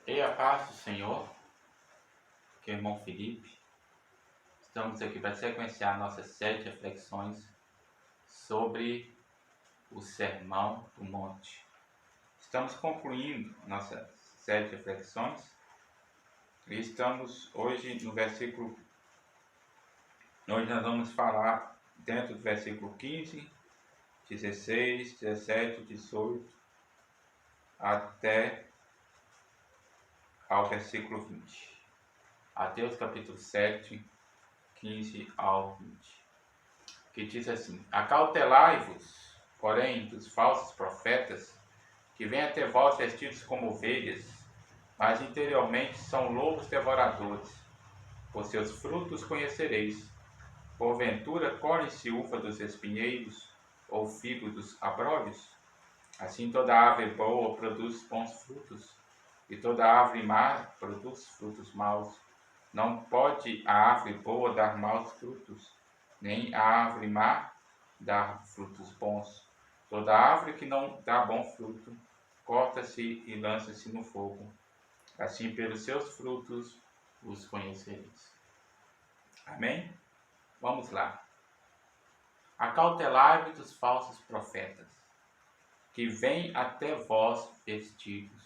E a paz do Senhor, que é o irmão Felipe. Estamos aqui para sequenciar nossas 7 reflexões sobre o Sermão do Monte. Estamos concluindo nossas 7 reflexões e estamos hoje no versículo. Hoje nós vamos falar dentro do versículo 15, 16, 17, 18 até ao versículo 20. Mateus capítulo 7, 15 ao 20, que diz assim: Acautelai-vos, porém, dos falsos profetas, que vêm até vós vestidos como ovelhas, mas interiormente são lobos devoradores. Por seus frutos conhecereis. Porventura colhem-se uva dos espinheiros, ou figo dos abrolhos? Assim toda árvore boa produz bons frutos, e toda árvore má produz frutos maus. Não pode a árvore boa dar maus frutos, nem a árvore má dar frutos bons. Toda árvore que não dá bom fruto, corta-se e lança-se no fogo. Assim, pelos seus frutos os conhecereis. Amém? Vamos lá. Acautelai-vos dos falsos profetas, que vêm até vós vestidos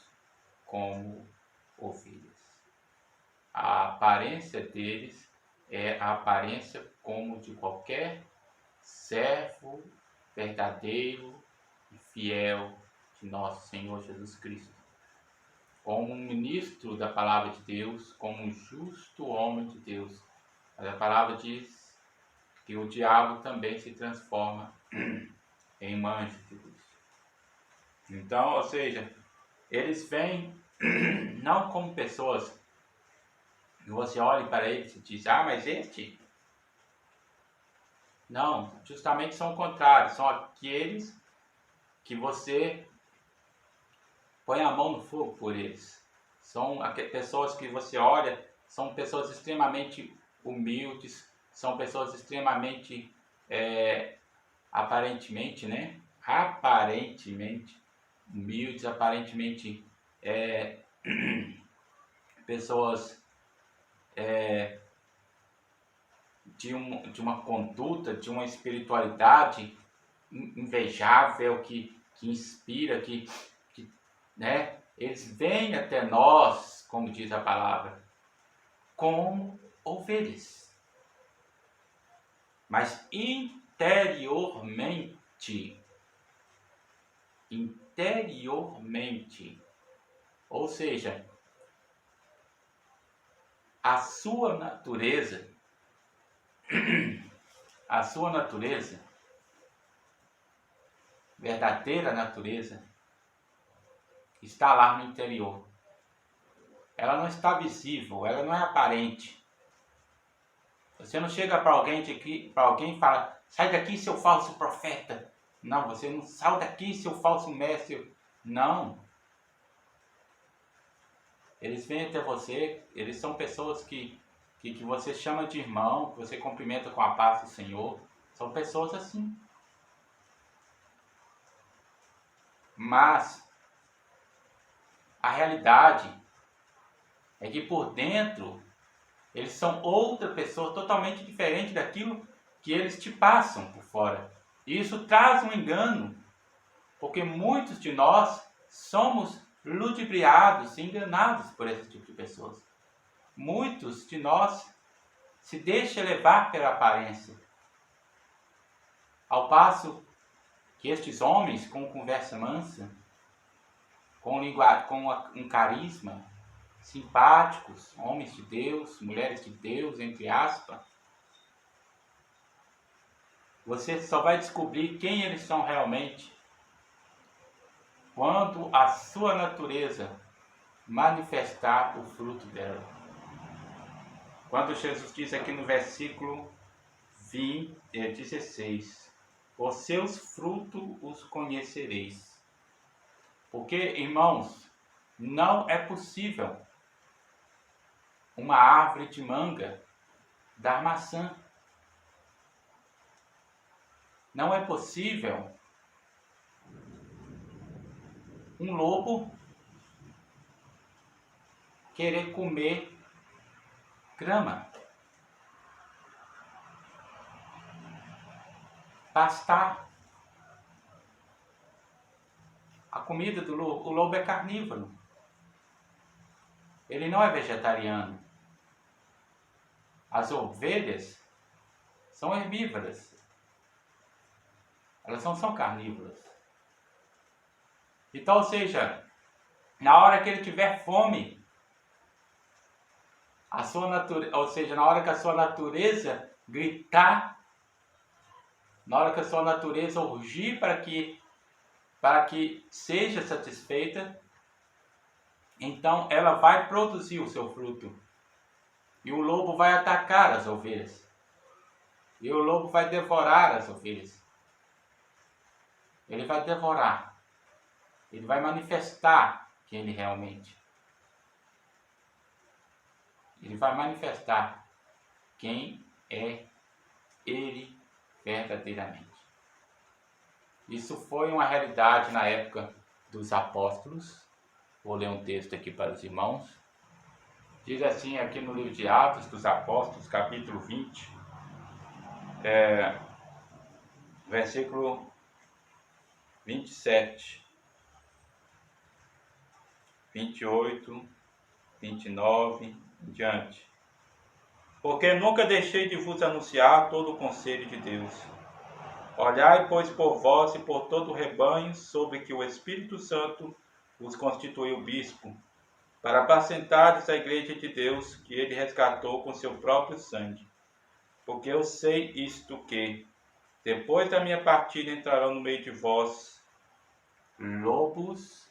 como ovelhas. A aparência deles é a aparência como de qualquer servo verdadeiro e fiel de nosso Senhor Jesus Cristo. Como um ministro da palavra de Deus, como um justo homem de Deus. Mas a palavra diz que o diabo também se transforma em um anjo de luz. Então, ou seja, eles vêm não como pessoas que você olha para eles e diz: mas este? Não, justamente são o contrário, são aqueles que você põe a mão no fogo por eles. São pessoas que você olha, são pessoas extremamente humildes, são pessoas extremamente, aparentemente humildes, aparentemente pessoas de uma conduta, de uma espiritualidade invejável, que inspira, eles vêm até nós, como diz a palavra, como ovelhas. Mas interiormente, ou seja, a sua natureza, verdadeira natureza, está lá no interior. Ela não está visível, ela não é aparente. Você não chega para alguém e fala: sai daqui, seu falso profeta. Não, você não sai daqui, seu falso mestre. Não. Eles vêm até você, eles são pessoas que você chama de irmão, que você cumprimenta com a paz do Senhor. São pessoas assim. Mas a realidade é que por dentro eles são outra pessoa totalmente diferente daquilo que eles te passam por fora. E isso traz um engano, porque muitos de nós somos ludibriados, enganados por esse tipo de pessoas. Muitos de nós se deixam levar pela aparência. Ao passo que estes homens, com conversa mansa, com um carisma, simpáticos, homens de Deus, mulheres de Deus, entre aspas, você só vai descobrir quem eles são realmente quando a sua natureza manifestar o fruto dela. Quando Jesus diz aqui no versículo 16: por seus frutos os conhecereis. Porque, irmãos, não é possível uma árvore de manga dar maçã. Não é possível um lobo querer comer grama, pastar. A comida do lobo, o lobo é carnívoro. Ele não é vegetariano. As ovelhas são herbívoras. Elas não são carnívoras. Então, ou seja, na hora que ele tiver fome, na hora que a sua natureza gritar, na hora que a sua natureza urgir para que seja satisfeita, então ela vai produzir o seu fruto. E o lobo vai atacar as ovelhas. E o lobo vai devorar as ovelhas. Ele vai devorar. Ele vai manifestar quem ele realmente. Ele vai manifestar quem é ele verdadeiramente. Isso foi uma realidade na época dos apóstolos. Vou ler um texto aqui para os irmãos. Diz assim aqui no livro de Atos dos Apóstolos, capítulo 20, versículo 27, 28, 29 em diante. Porque nunca deixei de vos anunciar todo o conselho de Deus. Olhai, pois, por vós e por todo o rebanho, sobre que o Espírito Santo vos constituiu bispo, para apacentares a igreja de Deus, que ele resgatou com seu próprio sangue. Porque eu sei isto que, depois da minha partida, entrarão no meio de vós lobos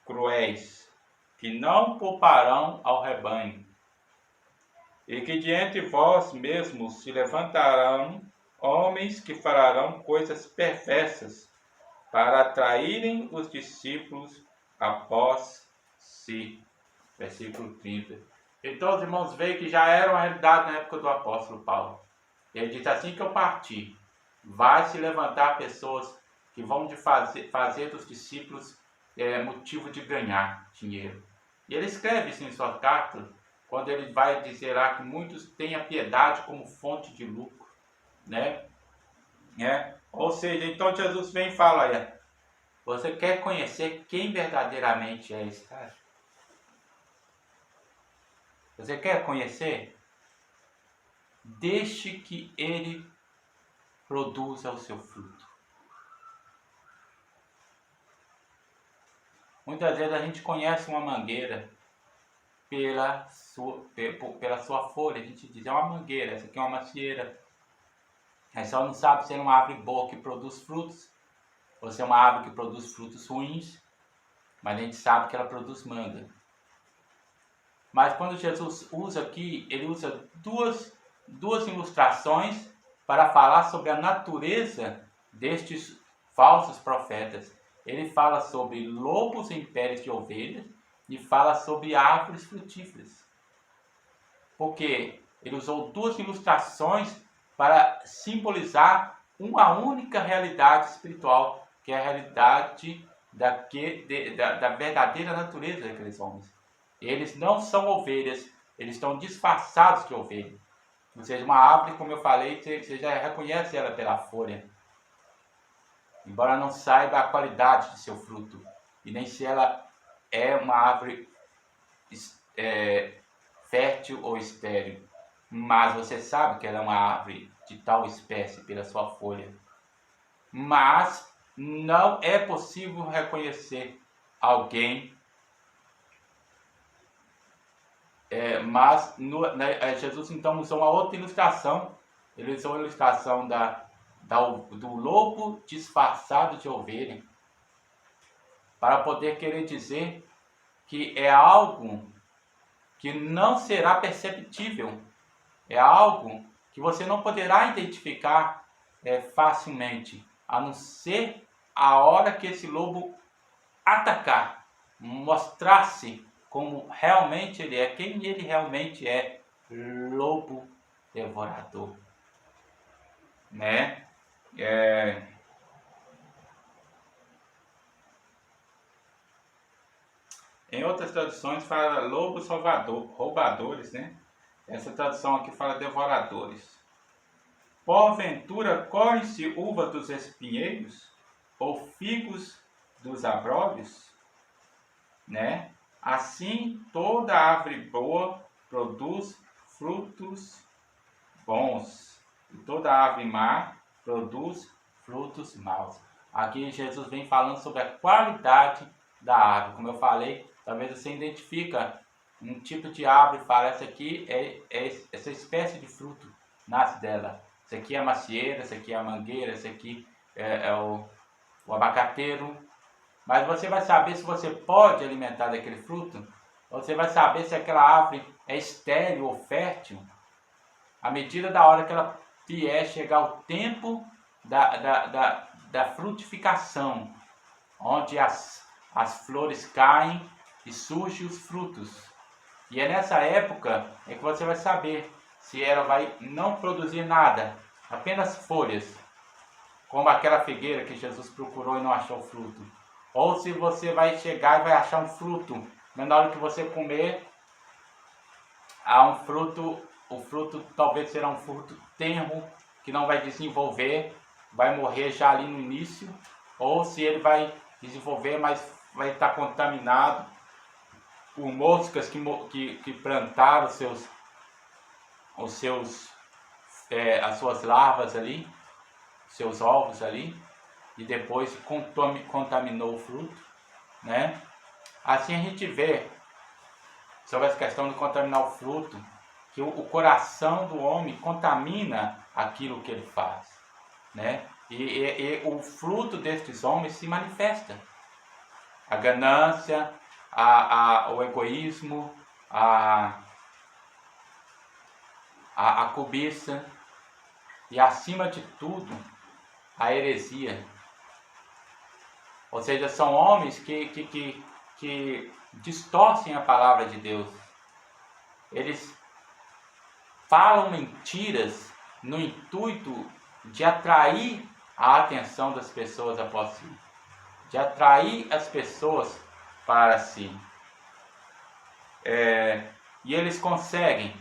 cruéis, que não pouparão ao rebanho, e que de entre vós mesmos se levantarão homens que farão coisas perversas, para atraírem os discípulos após si. Versículo 30. Então os irmãos veem que já era uma realidade na época do apóstolo Paulo. Ele diz: assim que eu partir, vai se levantar pessoas que vão fazer dos discípulos motivo de ganhar dinheiro. E ele escreve isso em sua carta, quando ele vai dizer lá que muitos têm a piedade como fonte de lucro, né? Ou seja, então Jesus vem e fala: olha, você quer conhecer quem verdadeiramente é esse cara? Você quer conhecer? Deixe que ele produza o seu fruto. Muitas vezes a gente conhece uma mangueira pela sua folha. A gente diz: é uma mangueira, essa aqui é uma macieira. A gente só não sabe se é uma árvore boa que produz frutos, ou se é uma árvore que produz frutos ruins, mas a gente sabe que ela produz manga. Mas quando Jesus usa aqui, ele usa duas ilustrações para falar sobre a natureza destes falsos profetas. Ele fala sobre lobos em peles de ovelhas e fala sobre árvores frutíferas. Porque ele usou duas ilustrações para simbolizar uma única realidade espiritual, que é a realidade da verdadeira natureza daqueles homens. Eles não são ovelhas, eles estão disfarçados de ovelha. Ou seja, uma árvore, como eu falei, você já reconhece ela pela folha, embora não saiba a qualidade de seu fruto, e nem se ela é uma árvore fértil ou estéril. Mas você sabe que ela é uma árvore de tal espécie pela sua folha. Mas não é possível reconhecer alguém. Jesus então usou uma outra ilustração. Ele usou a ilustração do lobo disfarçado de ovelha, para poder querer dizer que é algo que não será perceptível, é algo que você não poderá identificar facilmente, a não ser a hora que esse lobo atacar, mostrar-se como realmente ele é, quem ele realmente é: lobo devorador, né? em outras traduções fala lobos roubadores, né? Essa tradução aqui fala devoradores. Porventura colhem-se uva dos espinheiros, ou figos dos abrolhos, né? Assim toda árvore boa produz frutos bons, e toda árvore má produz frutos maus. Aqui Jesus vem falando sobre a qualidade da árvore. Como eu falei, talvez você identifica um tipo de árvore e fala, essa aqui é essa espécie de fruto, nasce dela. Esse aqui é a macieira, esse aqui é a mangueira, esse aqui é o abacateiro. Mas você vai saber se você pode alimentar daquele fruto, você vai saber se aquela árvore é estéril ou fértil, à medida da hora que ela vier chegar o tempo da frutificação, onde as flores caem e surgem os frutos. E é nessa época que você vai saber se ela vai não produzir nada, apenas folhas, como aquela figueira que Jesus procurou e não achou fruto. Ou se você vai chegar e vai achar um fruto, mas na hora que você comer, há um fruto, o fruto talvez será um fruto tenro, que não vai desenvolver, vai morrer já ali no início, ou se ele vai desenvolver, mas vai estar contaminado por moscas que plantaram as suas larvas ali, seus ovos ali, e depois contaminou o fruto, né? Assim a gente vê sobre essa questão de contaminar o fruto, que o coração do homem contamina aquilo que ele faz, né? E o fruto destes homens se manifesta. A ganância, o egoísmo, a cobiça e, acima de tudo, a heresia. Ou seja, são homens que distorcem a palavra de Deus. Eles falam mentiras no intuito de atrair a atenção das pessoas após si, de atrair as pessoas para si. E eles conseguem.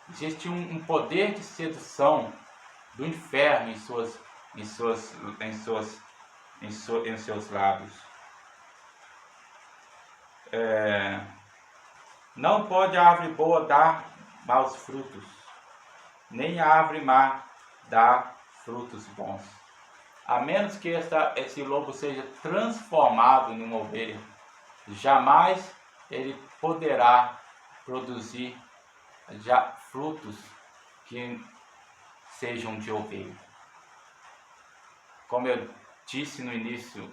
Existe um poder de sedução do inferno em seus lábios. Não pode a árvore boa dar maus frutos, nem a árvore má dar frutos bons, a menos que esse lobo seja transformado em uma ovelha. Jamais ele poderá produzir já frutos que sejam de ovelha. Como eu disse no início,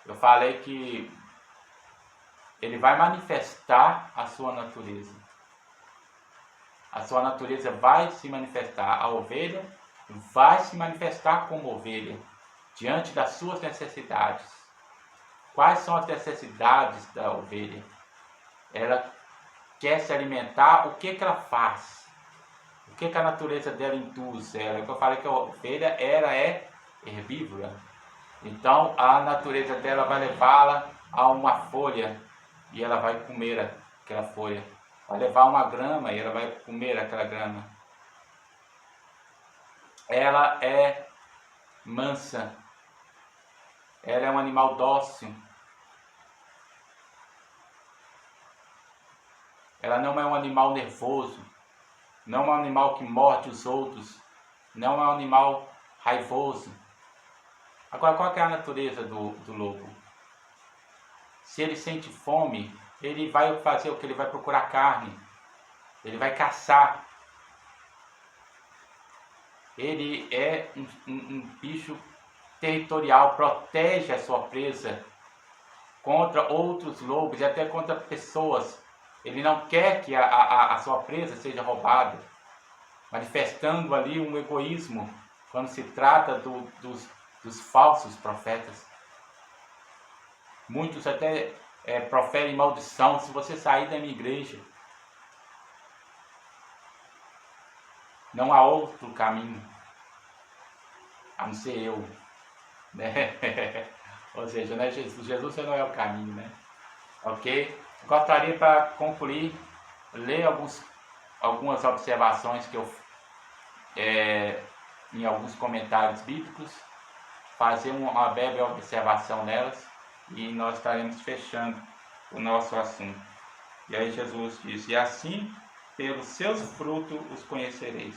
eu falei que ele vai manifestar a sua natureza. A sua natureza vai se manifestar. A ovelha vai se manifestar como ovelha, diante das suas necessidades. Quais são as necessidades da ovelha? Ela quer se alimentar, o que ela faz? O que a natureza dela induz ela? Eu falei que a ovelha ela é herbívora. Então a natureza dela vai levá-la a uma folha e ela vai comer aquela folha. Vai levar uma grama e ela vai comer aquela grama. Ela é mansa. Ela é um animal dócil. Ela não é um animal nervoso. Não é um animal que morde os outros. Não é um animal raivoso. Agora, qual é a natureza do lobo? Se ele sente fome, ele vai fazer o que? Ele vai procurar carne. Ele vai caçar. Ele é um bicho territorial, protege a sua presa contra outros lobos e até contra pessoas. Ele não quer que a sua presa seja roubada, manifestando ali um egoísmo quando se trata dos falsos profetas. Muitos até proferem maldição: se você sair da minha igreja, não há outro caminho a não ser eu, né? Ou seja, né, Jesus não é o caminho, né? Ok? Gostaria, para concluir, ler algumas observações que eu em alguns comentários bíblicos, fazer uma breve observação nelas e nós estaremos fechando o nosso assunto. E aí Jesus diz: e assim pelos seus frutos os conhecereis.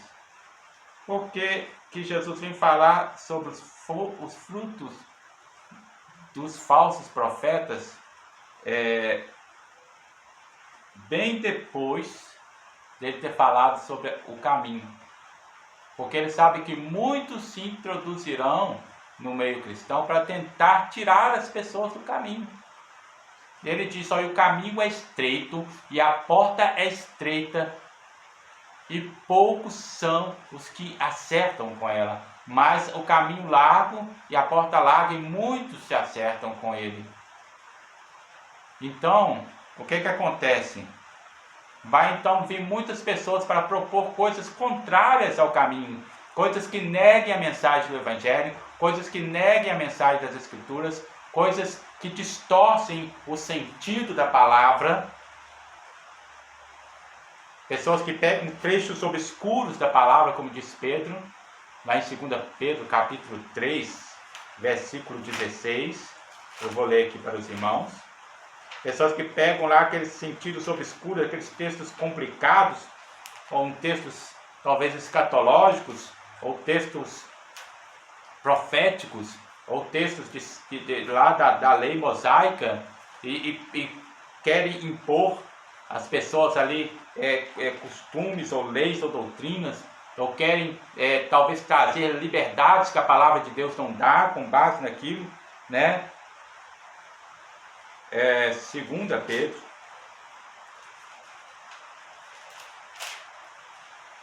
Porque que Jesus vem falar sobre os frutos dos falsos profetas bem depois dele ter falado sobre o caminho. Porque ele sabe que muitos se introduzirão no meio cristão para tentar tirar as pessoas do caminho. Ele diz: olha, o caminho é estreito e a porta é estreita e poucos são os que acertam com ela. Mas o caminho largo e a porta larga e muitos se acertam com ele. Então, o que acontece? Vai então vir muitas pessoas para propor coisas contrárias ao caminho, coisas que neguem a mensagem do Evangelho, coisas que neguem a mensagem das Escrituras, coisas que distorcem o sentido da palavra, pessoas que pegam trechos obscuros da palavra, como diz Pedro, lá em 2 Pedro, capítulo 3, versículo 16, eu vou ler aqui para os irmãos. Pessoas que pegam lá aqueles sentidos obscuros, aqueles textos complicados, ou textos talvez escatológicos, ou textos proféticos, ou textos lá da lei mosaica, e querem impor às pessoas ali costumes, ou leis, ou doutrinas, ou querem talvez trazer liberdades que a palavra de Deus não dá, com base naquilo, né? 2 Pedro,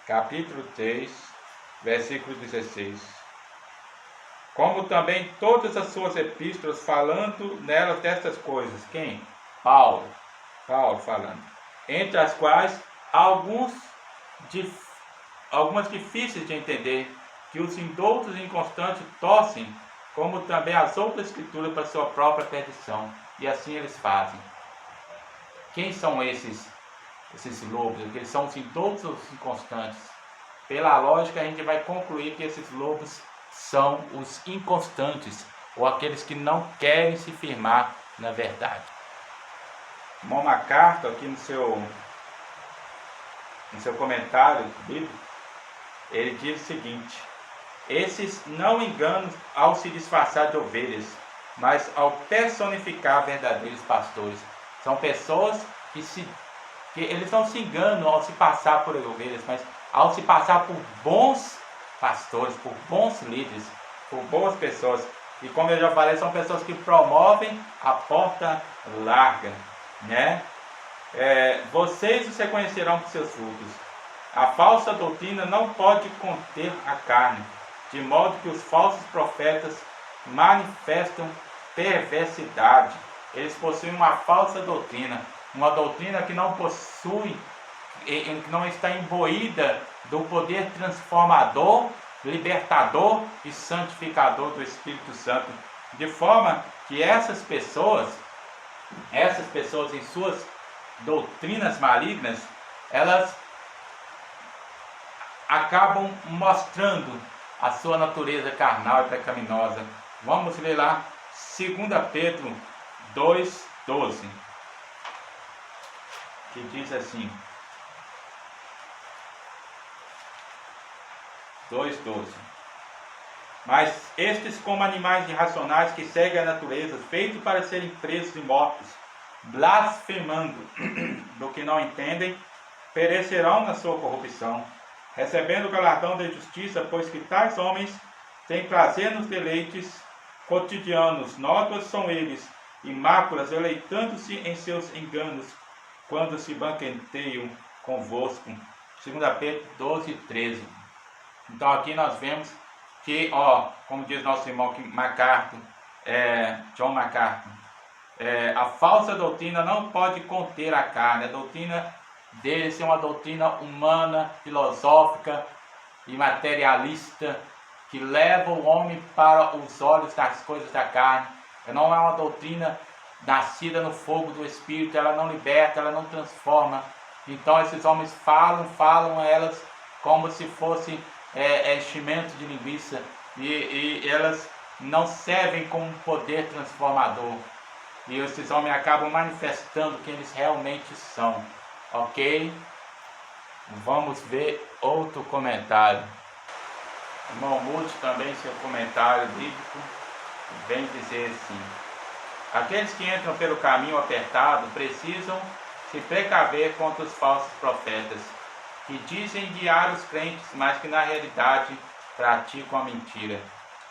capítulo 3, versículo 16. Como também todas as suas epístolas, falando nelas destas coisas. Quem? Paulo falando. Entre as quais algumas difíceis de entender, que os indoutos e inconstantes torcem, como também as outras escrituras, para sua própria perdição. E assim eles fazem. Quem são esses lobos? Eles são os indoutos ou os inconstantes? Pela lógica, a gente vai concluir que esses lobos são os inconstantes, ou aqueles que não querem se firmar na verdade. Irmão MacArthur, aqui no seu comentário bíblico, ele diz o seguinte: esses não enganam ao se disfarçar de ovelhas, mas ao personificar verdadeiros pastores. São pessoas que eles não se enganam ao se passar por ovelhas, mas ao se passar por bons pastores, por bons líderes, por boas pessoas. E como eu já falei, são pessoas que promovem a porta larga, né? Vocês os reconhecerão por seus frutos. A falsa doutrina não pode conter a carne, de modo que os falsos profetas manifestam perversidade. Eles possuem uma falsa doutrina, uma doutrina que não possui, que não está imbuída do poder transformador, libertador e santificador do Espírito Santo, de forma que essas pessoas em suas doutrinas malignas, elas acabam mostrando a sua natureza carnal e pecaminosa. Vamos ler lá 2 Pedro 2,12, que diz assim, 2,12: mas estes, como animais irracionais que seguem a natureza, feitos para serem presos e mortos, blasfemando do que não entendem, perecerão na sua corrupção, recebendo o galardão da justiça, pois que tais homens têm prazer nos deleites cotidianos, nódoas são eles, e máculas, deleitando-se em seus enganos, quando se banqueteiam convosco. 2 Pedro 12:13. Então aqui nós vemos que, como diz nosso irmão MacArthur, John MacArthur, a falsa doutrina não pode conter a carne. A doutrina deles é uma doutrina humana, filosófica e materialista, que leva o homem para os olhos das coisas da carne. Não é uma doutrina nascida no fogo do Espírito, ela não liberta, ela não transforma. Então esses homens falam a elas como se fosse enchimento de linguiça, e elas não servem como poder transformador. E esses homens acabam manifestando quem eles realmente são. Ok? Vamos ver outro comentário. Irmão Mude também, seu comentário bíblico, vem dizer assim: aqueles que entram pelo caminho apertado precisam se precaver contra os falsos profetas, que dizem guiar os crentes, mas que na realidade praticam a mentira.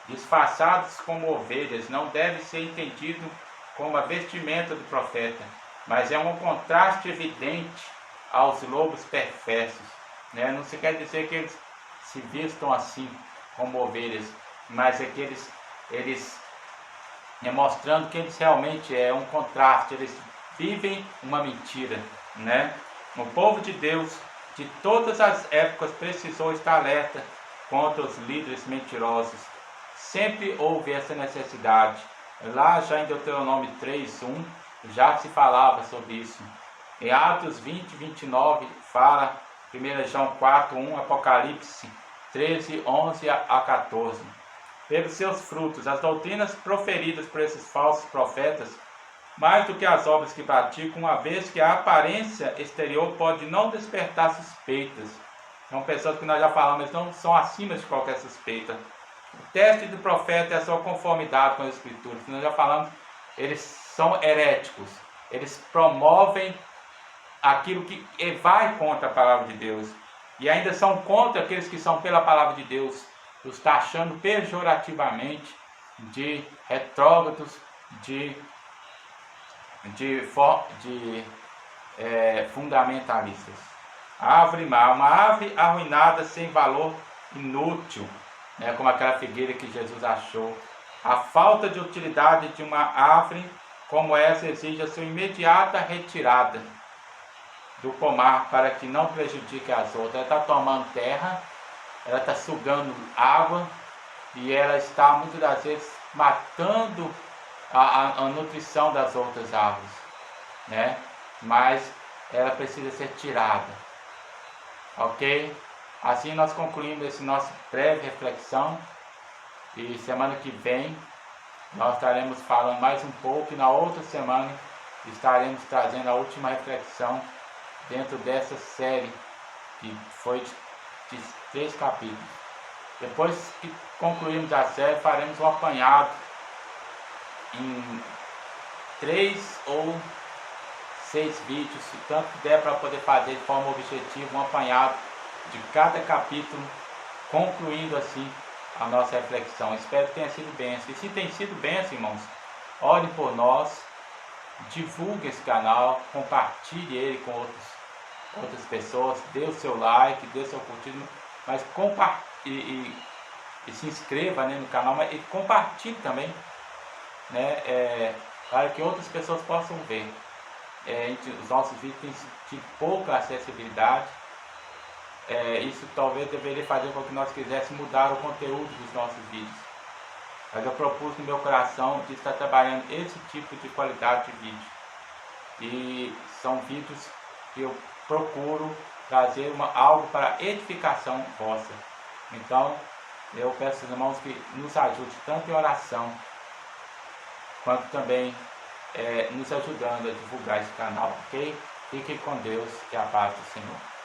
Disfarçados como ovelhas, não deve ser entendido como a vestimenta do profeta, mas é um contraste evidente aos lobos perversos. Não se quer dizer que eles se vistam assim como ovelhas, mas é que eles mostrando que eles realmente é um contraste, eles vivem uma mentira. O povo de Deus de todas as épocas precisou estar alerta contra os líderes mentirosos. Sempre houve essa necessidade. Lá já em Deuteronômio 3:1 já se falava sobre isso. Em Atos 20:29 fala, 1 João 4:1, Apocalipse 13:11 a 14. Pelos seus frutos, as doutrinas proferidas por esses falsos profetas, mais do que as obras que praticam, uma vez que a aparência exterior pode não despertar suspeitas. São pessoas que nós já falamos, mas não são acima de qualquer suspeita. O teste do profeta é a sua conformidade com as Escrituras. Nós já falamos, eles são heréticos. Eles promovem aquilo que vai contra a palavra de Deus. E ainda são contra aqueles que são pela palavra de Deus, os taxando pejorativamente de retrógrados, de fundamentalistas. Árvore má, uma árvore arruinada sem valor, inútil, como aquela figueira que Jesus achou. A falta de utilidade de uma árvore como essa exige a sua imediata retirada do pomar para que não prejudique as outras. Ela está tomando terra, ela está sugando água e ela está muitas das vezes matando a nutrição das outras árvores, mas ela precisa ser tirada. Ok? Assim nós concluímos esse nosso breve reflexão, e semana que vem nós estaremos falando mais um pouco, e na outra semana estaremos trazendo a última reflexão dentro dessa série, que foi de 3 capítulos. Depois que concluirmos a série, faremos um apanhado em 3 ou 6 vídeos, se tanto der para poder fazer de forma objetiva um apanhado de cada capítulo, concluindo assim a nossa reflexão. Espero que tenha sido bênção. E se tem sido bênção, irmãos, orem por nós, divulgue esse canal, compartilhe ele com outras pessoas, dê o seu like, dê o seu curtido, mas compartilhe e se inscreva no canal, mas e compartilhe também, para que outras pessoas possam ver. Os nossos vídeos têm tido pouca acessibilidade. Isso talvez deveria fazer com que nós quiséssemos mudar o conteúdo dos nossos vídeos. Mas eu propus no meu coração de estar trabalhando esse tipo de qualidade de vídeo. E são vídeos que eu procuro trazer algo para edificação vossa. Então, eu peço aos irmãos que nos ajudem tanto em oração, quanto também nos ajudando a divulgar esse canal, ok? Fiquem com Deus e a paz do Senhor.